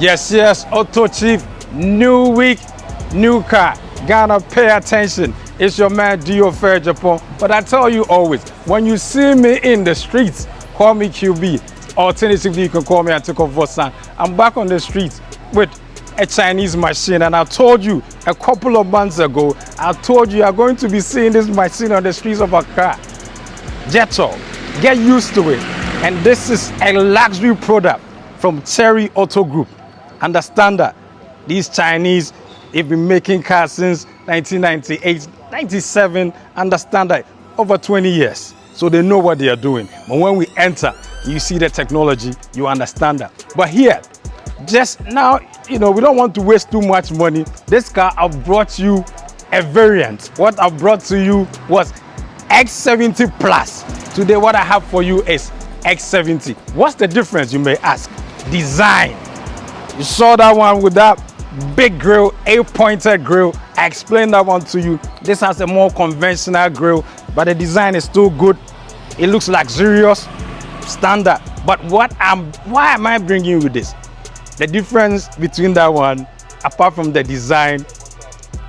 Yes, AutoChief, new week, new car. Ghana, pay attention. It's your man, Dio Fair Japan. But I tell you always, when you see me in the streets, call me QB. Alternatively, you can call me Atiko Vosan. I'm back on the streets with a Chinese machine, and I told you a couple of months ago, I told you are going to be seeing this machine on the streets of Accra. Jetour, get used to it. And this is a luxury product from Cherry Auto Group. Understand that these Chinese, they've been making cars since 1998, 97, understand that, over 20 years. So they know what they are doing. But when we enter, you see the technology, you understand that. But here, just now, we don't want to waste too much money. This car, I've brought you a variant. What I brought to you was X70 Plus. Today, what I have for you is X70. What's the difference, you may ask? Design. You saw that one with that big grille, 8-pointed grille. I explained that one to you. This has a more conventional grille, but the design is still good. It looks luxurious, standard. But why am I bringing you this? The difference between that one, apart from the design,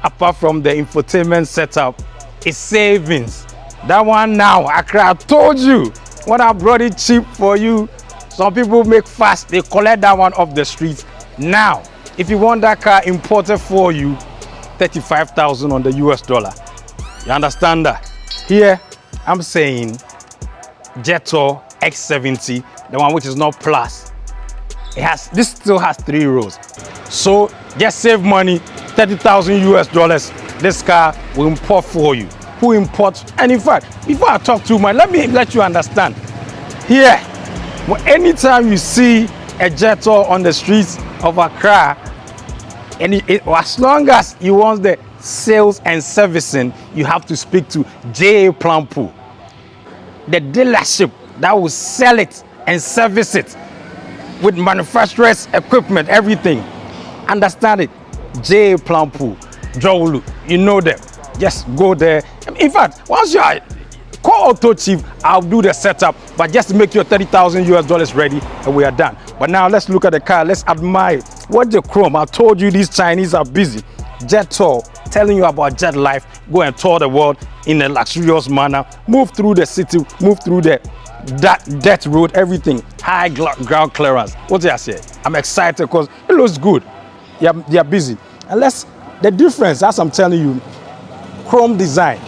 apart from the infotainment setup, is savings. That one now, I told you, when I brought it cheap for you, some people make fast, they collect that one off the streets. Now, if you want that car imported for you, $35,000 on the US dollar. You understand that? Here, I'm saying Jetour X70, the one which is not plus. This still has 3 rows. So just save money, $30,000 US dollars. This car will import for you. Who imports? And in fact, before I talk too much, let me let you understand. Here, anytime you see a Jetour on the streets of Accra, and as long as you want the sales and servicing, you have to speak to J.A. Plampu, the dealership that will sell it and service it with manufacturer's equipment, everything. Understand it? J.A. Plampu, Jowulu, you know them. Just go there. In fact, once you call AutoChief, I'll do the setup, but just make your $30,000 US dollars ready, and we are done. But now let's look at the car. Let's admire. What's the chrome? I told you these Chinese are busy. Jetour, telling you about jet life. Go and tour the world in a luxurious manner. Move through the city. Move through that dirt road. Everything high ground clearance. What did I say? I'm excited because it looks good. They are busy. And the difference, as I'm telling you, chrome design.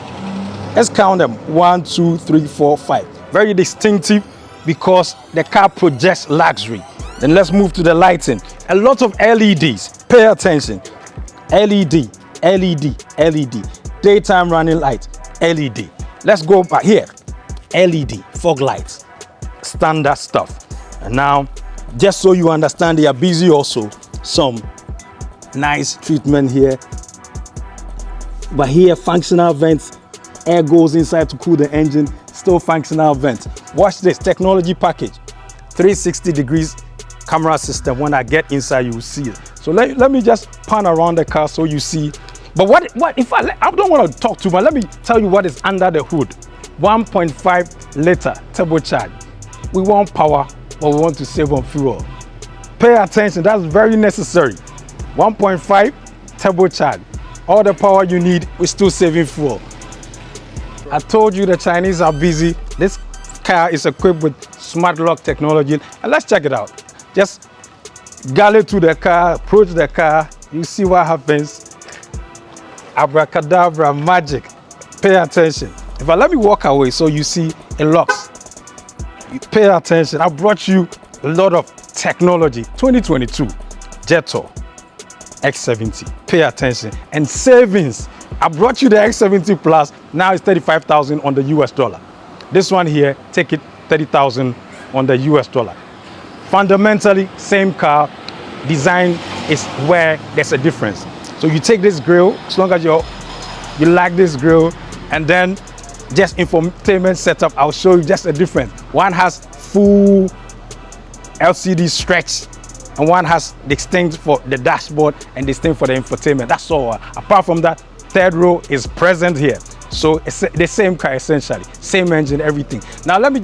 Let's count them. 1, 2, 3, 4, 5. Very distinctive because the car projects luxury. Then let's move to the lighting. A lot of LEDs. Pay attention. LED, LED, LED. Daytime running light, LED. Let's go back here. LED, fog lights. Standard stuff. And now, just so you understand, they are busy also. Some nice treatment here. But here, functional vents. Air goes inside to cool the engine. Still functional vents. Watch this technology package. 360 degrees camera system. When I get inside, you will see it. So let me just pan around the car so you see. But what if I don't want to talk too much. Let me tell you what is under the hood. 1.5 liter turbocharged. We want power, but we want to save on fuel. Pay attention. That's very necessary. 1.5 turbocharged. All the power you need, we're still saving fuel. I told you the Chinese are busy. This car is equipped with smart lock technology. And let's check it out. Just gallop to the car, approach the car. You see what happens. Abracadabra, magic. Pay attention. If I let me walk away so you see it locks. You pay attention. I brought you a lot of technology. 2022, Jetour X70. Pay attention. And savings. I brought you the X70 Plus. Now it's $35,000 on the US dollar. This one here, take it $30,000 on the US dollar. Fundamentally, same car. Design is where there's a difference. So you take this grille, as long as you like this grille, and then just infotainment setup, I'll show you just a difference. One has full LCD stretch, and one has distinct for the dashboard and distinct for the infotainment. That's all. Apart from that, third row is present here. So it's the same car essentially, same engine, everything. Now let me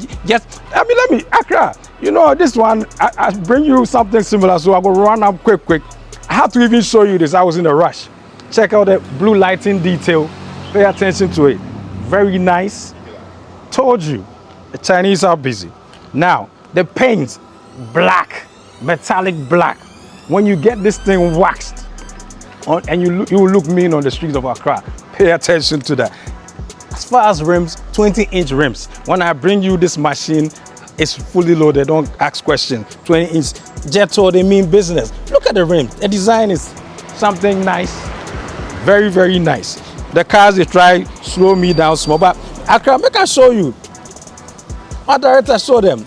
Accra. You know this one, I bring you something similar, so I will run up quick. I have to even show you this. I was in a rush. Check out the blue lighting detail. Pay attention to it. Very nice. Told you, the Chinese are busy. Now the paint, black, metallic black. When you get this thing waxed on, and you will look mean on the streets of Accra. Pay attention to that. As far as rims, 20-inch rims. When I bring you this machine, it's fully loaded. Don't ask questions. 20-inch Jetour, they mean business. Look at the rims. The design is something nice. Very, very nice. The cars, they try slow me down small, but Accra, make I show you. My director showed them.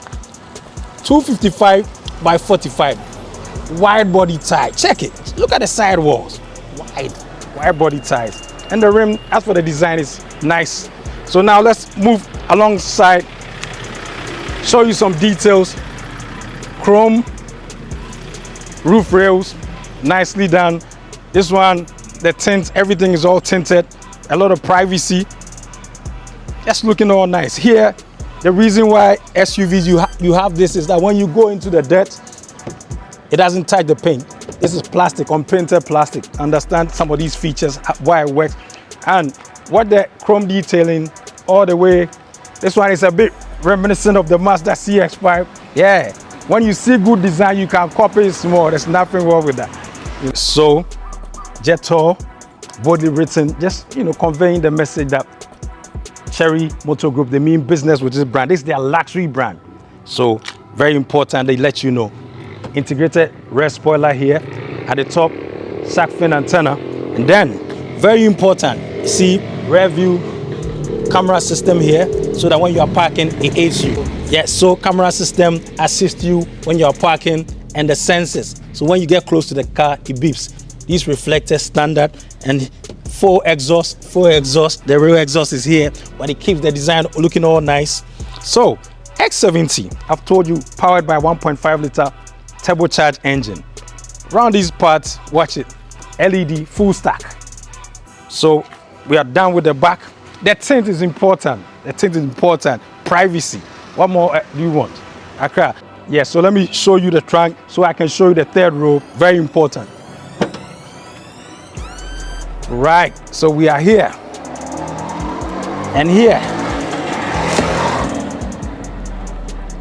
255 by 45. Wide body tie. Check it. Look at the side walls. Wide body ties. And the rim, as for the design, is nice. So now let's move alongside, show you some details. Chrome roof rails, nicely done. This one, the tint, everything is all tinted. A lot of privacy. Just looking all nice. Here, the reason why SUVs you have this is that when you go into the dirt, it doesn't touch the paint. This is plastic, unpainted plastic. Understand some of these features, why it works. And what the chrome detailing all the way. This one is a bit reminiscent of the Mazda CX-5. Yeah, when you see good design, you can copy it small. There's nothing wrong with that. So, Jetour, boldly written, just conveying the message that Cherry Motor Group, they mean business with this brand. This is their luxury brand. So, very important, they let you know. Integrated rear spoiler here at the top, shark fin antenna, and then very important, see rear view camera system here, so that when you are parking it aids you. Yes, so camera system assists you when you are parking, and the sensors, so when you get close to the car it beeps. These reflectors standard, and four exhaust. The rear exhaust is here, but it keeps the design looking all nice. So X70, I've told you, powered by 1.5 liter turbocharged engine. Around these parts, watch it, LED full stack. So we are done with the back. The tint is important. Privacy. What more do you want? Accra. Yeah, so let me show you the trunk so I can show you the third row. Very important. Right, so we are here. And here,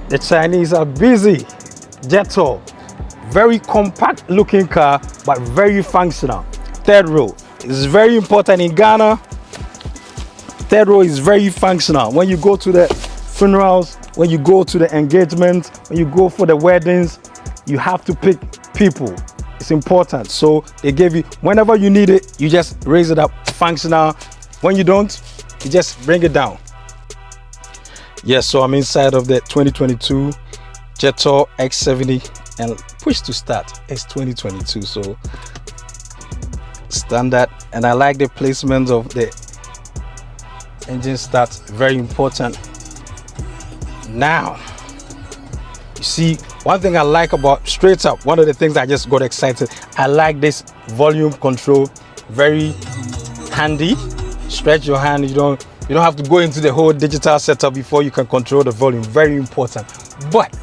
the Chinese are busy. Jetour, very compact looking car, but very functional. Third row is very important in Ghana. Third row is very functional. When you go to the funerals, when you go to the engagements, when you go for the weddings, you have to pick people. It's important. So they gave you, whenever you need it, you just raise it up, functional. When you don't, you just bring it down. Yes, so I'm inside of the 2022 Jetour X70 and push to start. It's 2022, so standard. And I like the placement of the engine start, very important. Now, you see, one thing I like about straight up, one of the things I just got excited, I like this volume control, very handy. Stretch your hand, you don't have to go into the whole digital setup before you can control the volume. Very important. But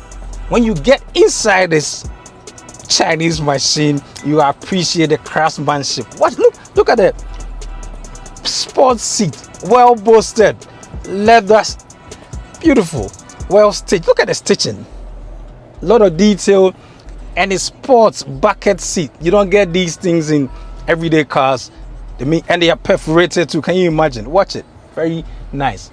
when you get inside this Chinese machine, you appreciate the craftsmanship. Look at the sports seat, well bolstered, leather, beautiful, well stitched. Look at the stitching, a lot of detail, and it's sports bucket seat. You don't get these things in everyday cars. And they are perforated too. Can you imagine? Watch it. Very nice.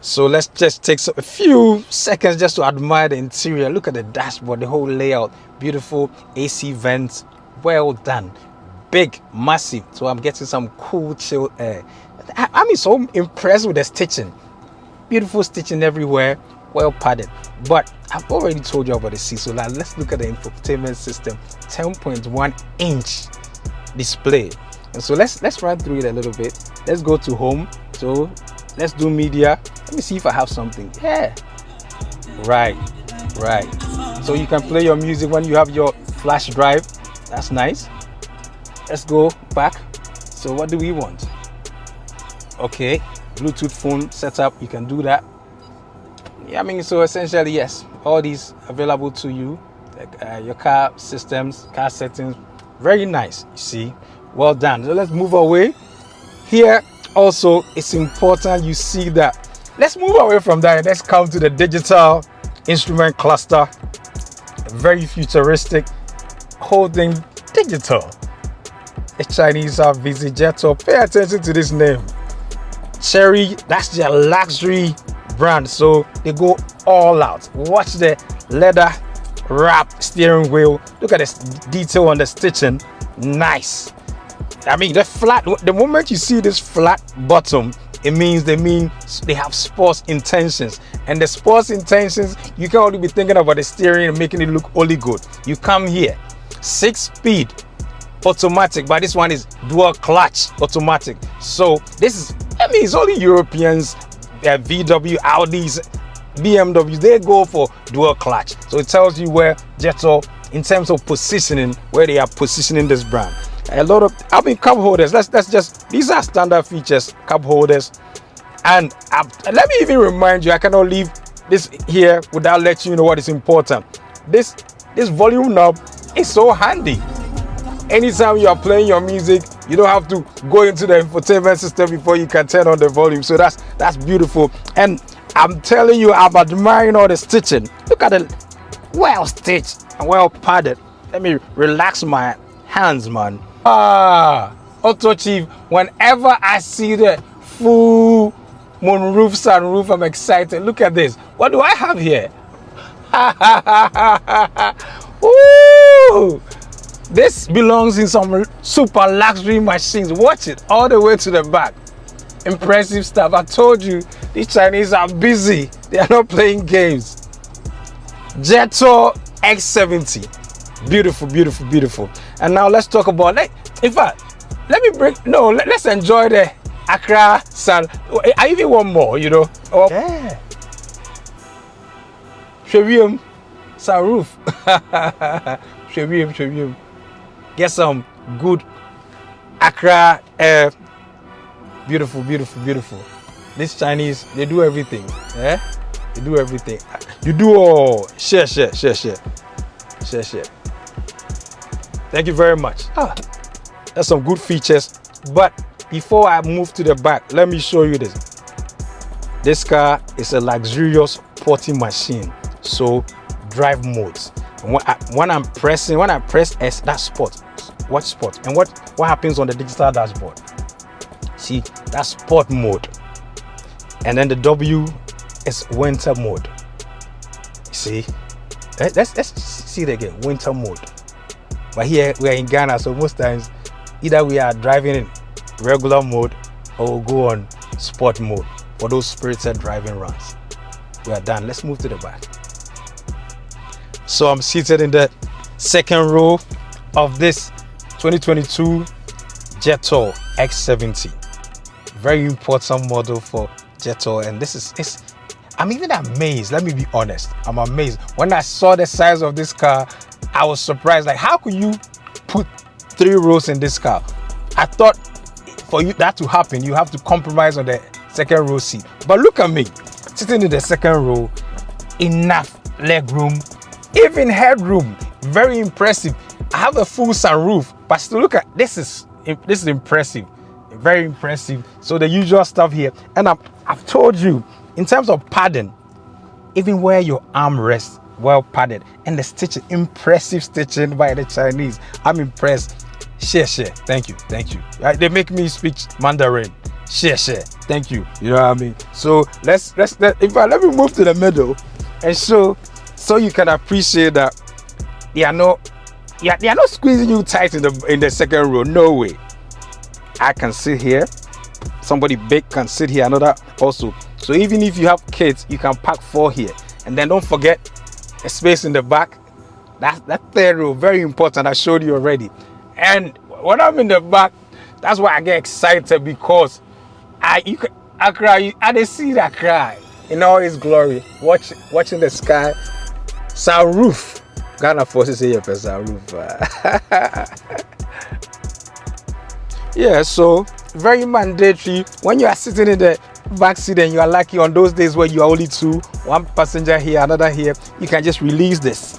So let's just take a few seconds just to admire the interior. Look at the dashboard, the whole layout. Beautiful AC vents. Well done. Big, massive. So I'm getting some cool, chill air. I'm so impressed with the stitching. Beautiful stitching everywhere. Well padded. But I've already told you about the seat. So now let's look at the infotainment system. 10.1 inch display. And so let's run through it a little bit. Let's go to home. So let's do media. Let me see if I have something. Yeah. Right. So you can play your music when you have your flash drive. That's nice. Let's go back. So what do we want? Okay, Bluetooth phone setup, you can do that. Yeah, I mean, so essentially, yes, all these available to you. Like, your car systems, car settings, very nice. You see, well done. So let's move away. Here also, it's important you see that. Let's move away from that. Let's come to the digital instrument cluster. Very futuristic, whole thing digital. The Chinese are busy. Jetour. Pay attention to this name. Chery, that's their luxury brand, so they go all out. Watch the leather wrapped steering wheel. Look at this detail on the stitching. Nice. I mean, the moment you see this flat bottom, it means they have sports intentions. And the sports intentions, you can only be thinking about the steering and making it look only good. You come here, 6-speed automatic, but this one is dual clutch automatic. So this is, I mean, it's only Europeans, VW, Audis, BMWs, they go for dual clutch. So it tells you where Jetour, in terms of positioning, where they are positioning this brand. A lot of, I mean, cup holders. Let's just, these are standard features, cup holders. And let me even remind you, I cannot leave this here without letting you know what is important. This volume knob is so handy. Anytime you are playing your music, you don't have to go into the infotainment system before you can turn on the volume. So that's beautiful. And I'm telling you, I'm admiring all the stitching. Look at it, well stitched and well padded. Let me relax my hands, man. AutoChief, whenever I see the full moonroof, sunroof, I'm excited. Look at this. What do I have here? Woo! This belongs in some super luxury machines. Watch it all the way to the back. Impressive stuff. I told you, these Chinese are busy. They are not playing games. Jetour X70. Beautiful, beautiful, beautiful. And now let's talk about, in fact, let's enjoy the Accra Sun. I even want more, you know. Oh, yeah. Shewiem sunroof. Shewiem. Get some good Accra air. Beautiful, beautiful, beautiful. These Chinese, they do everything. Eh? They do everything. You do all. Share. Thank you very much. That's some good features. But before I move to the back, let me show you this. This car is a luxurious sporty machine. So drive modes. When I press S, that's sport. Watch sport. And what happens on the digital dashboard? See, that's sport mode. And then the W is winter mode. See? Let's see it again. Winter mode. But here we are in Ghana, so most times either we are driving in regular mode or we'll go on sport mode for those spirited driving runs. We are done. Let's move to the back. So I'm seated in the second row of this 2022 Jetour X70. Very important model for Jetour, and I'm even amazed. Let me be honest. I'm amazed. When I saw the size of this car, I was surprised. Like, how could you put 3 rows in this car? I thought for you that to happen, you have to compromise on the second row seat. But look at me, sitting in the second row, enough leg room, even headroom. Very impressive. I have a full sunroof, but still look at this is impressive. Very impressive. So the usual stuff here. And I've told you, in terms of padding, even where your arm rests, well padded. And the stitching, impressive stitching by the Chinese. I'm impressed. Share. Thank you. They make me speak Mandarin. Share. Thank you. You know what I mean? So let me move to the middle and so you can appreciate that they are not squeezing you tight in the second row. No way. I can sit here. Somebody big can sit here. Another also. So even if you have kids, you can park 4 here. And then don't forget a space in the back. That third row, very important. I showed you already. And when I'm in the back, that's why I get excited, because I see that cry in all its glory. Watching the sky. Sunroof. Ghana forces here for sunroof. Yeah, so very mandatory. When you are sitting in the back seat and you are lucky on those days where you are only two, one passenger here, another here, you can just release this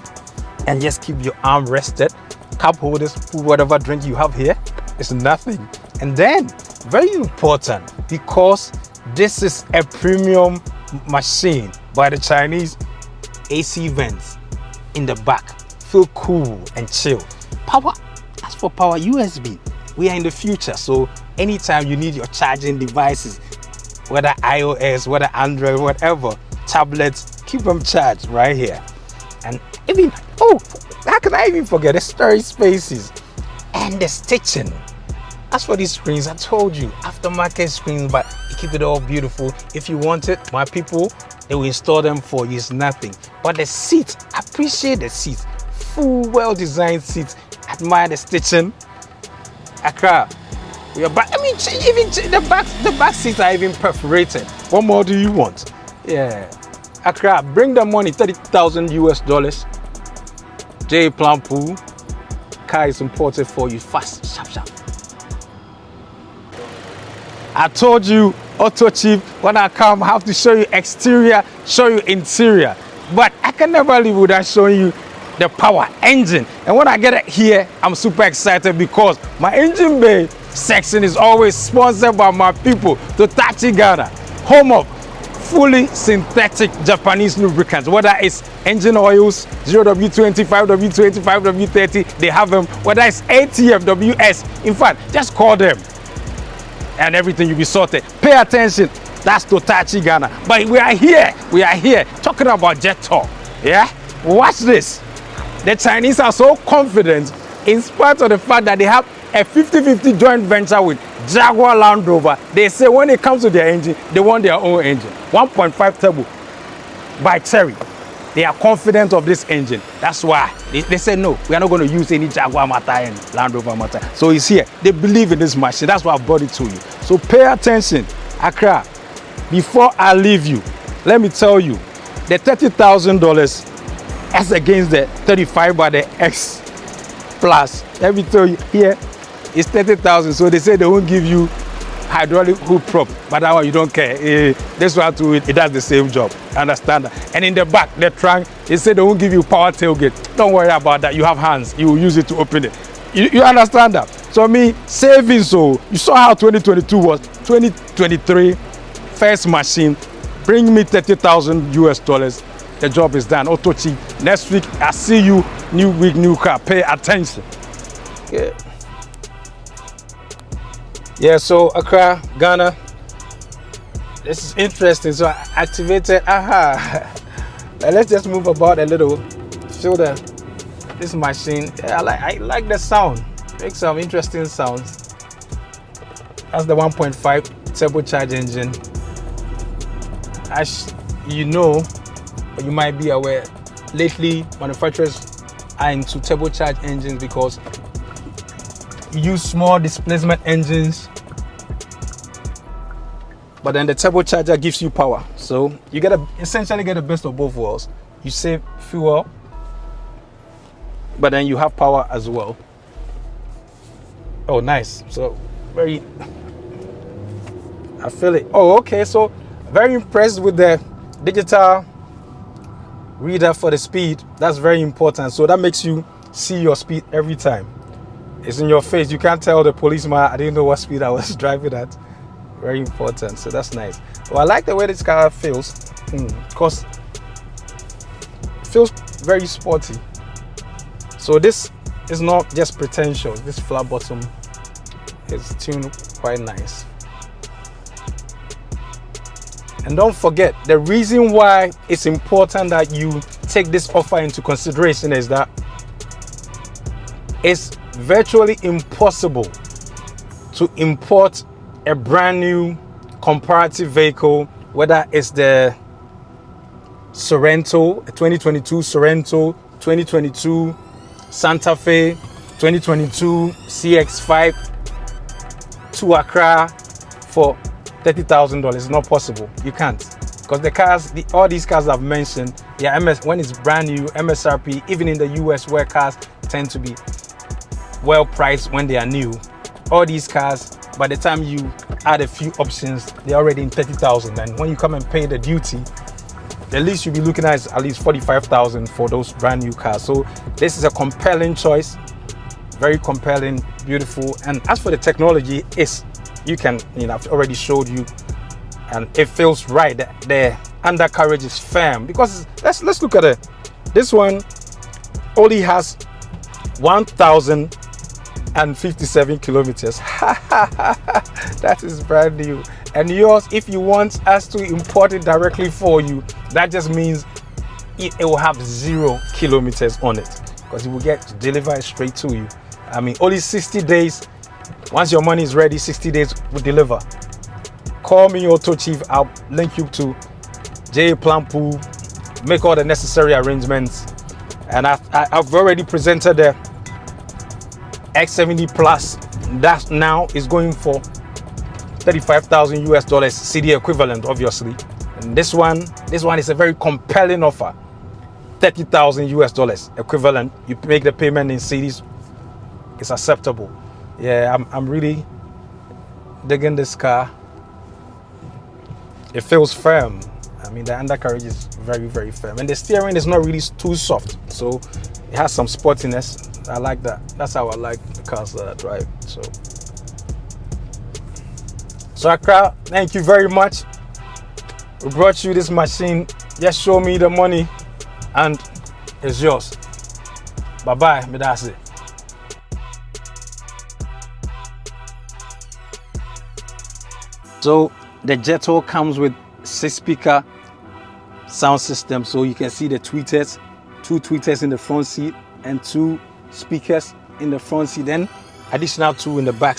and just keep your arm rested. Cup holders, put whatever drink you have here. It's nothing. And then, very important, because this is a premium machine by the Chinese, AC vents in the back. Feel cool and chill. Power, as for power, USB. We are in the future, so anytime you need your charging devices, whether iOS, whether Android, whatever, tablets, keep them charged right here. And even, oh, how can I even forget the storage spaces and the stitching? As for these screens, I told you, aftermarket screens, but you keep it all beautiful. If you want it, my people, they will install them for you. It's nothing. But the seat, appreciate the seat. Full, well-designed seats. Admire the stitching. Accra, we are back. I mean, even the back seats are even perforated. What more do you want? Yeah. Accra, bring the money, $30,000 US. J Plan Pool. Car is imported for you fast, sharp, sharp. I told you, AutoChief, when I come, I have to show you exterior, show you interior. But I can never leave without showing you the power engine. And when I get it here, I'm super excited because my engine bay section is always sponsored by my people, Totachi Ghana, home of fully synthetic Japanese lubricants. Whether it's engine oils, 0W20, 5W20, 5W30, they have them. Whether it's ATF, WS, in fact, just call them and everything will be sorted. Pay attention, that's Totachi Ghana. But we are here talking about Jetour. Yeah, watch this. The Chinese are so confident in spite of the fact that they have a 50-50 joint venture with Jaguar Land Rover. They say when it comes to their engine, they want their own engine. 1.5 turbo by Cherry. They are confident of this engine. That's why they say no, we are not going to use any Jaguar matter and Land Rover matter. So it's here. They believe in this machine. That's why I brought it to you. So pay attention. Accra, before I leave you, let me tell you, the $30,000 as against the 35 by the X Plus. Let me tell you, here it's 30,000. So they say they won't give you hydraulic hood prop, but that one you don't care. This one too, it does the same job. Understand that? And in the back, the trunk, they say they won't give you power tailgate. Don't worry about that. You have hands. You will use it to open it. You understand that? So me saving. So you saw how 2022 was. 2023 first machine. Bring me $30,000 US. The job is done. AutoChief. Next week I see you. New week, new car. Pay attention. Yeah. Yeah, so Accra, Ghana, this is interesting. So I activated, let's just move about a little, feel this machine. Yeah, I like the sound, makes some interesting sounds. That's the 1.5 turbocharged engine. As you know, or you might be aware, lately manufacturers are into turbocharged engines because use small displacement engines, but then the turbocharger gives you power, so you essentially get the best of both worlds. You save fuel, but then you have power as well. Oh, nice. So I feel it. Oh, okay. So very impressed with the digital reader for the speed. That's very important. So that makes you see your speed every time. It's in your face. You can't tell the policeman I didn't know what speed I was driving at. Very important. So that's nice. Well, I like the way this car feels because it feels very sporty. So this is not just pretentious. This flat bottom is tuned quite nice. And don't forget, the reason why it's important that you take this offer into consideration is that it's virtually impossible to import a brand new comparative vehicle, whether it's the Sorento, 2022 Sorento, 2022 Santa Fe, 2022 CX-5 to Accra for $30,000. It's not possible. You can't, because the cars, all these cars I've mentioned, yeah, when it's brand new, MSRP, even in the US where cars tend to be well priced when they are new, all these cars by the time you add a few options, they're already in 30,000. And when you come and pay the duty, the least you'll be looking at is at least 45,000 for those brand new cars. So this is a compelling choice, very compelling, beautiful. And as for the technology, you can, I've already showed you, and it feels right. The undercarriage is firm, because let's look at it. This one only has 1,057 kilometers. That is brand new. And yours, if you want us to import it directly for you, that just means it will have 0 kilometers on it, because it will get delivered straight to you. I mean, only 60 days. Once your money is ready, 60 days will deliver. Call me AutoChief. I'll link you to J Plan Pool, make all the necessary arrangements. And I've already presented the X70 Plus. That now is going for 35,000 US dollars CD equivalent, obviously. And this one is a very compelling offer. 30,000 US dollars equivalent. You make the payment in CDs. It's acceptable. Yeah, I'm really digging this car. It feels firm. I mean, the undercarriage is very, very firm, and the steering is not really too soft, so it has some sportiness. I like that. That's how I like the cars that I drive. So Accra, thank you very much. We brought you this machine. Just show me the money and it's yours. Bye bye. That's it. So the Jetour comes with 6-speaker sound system, so you can see the tweeters, 2 tweeters in the front seat and 2 speakers in the front seat, then additional 2 in the back.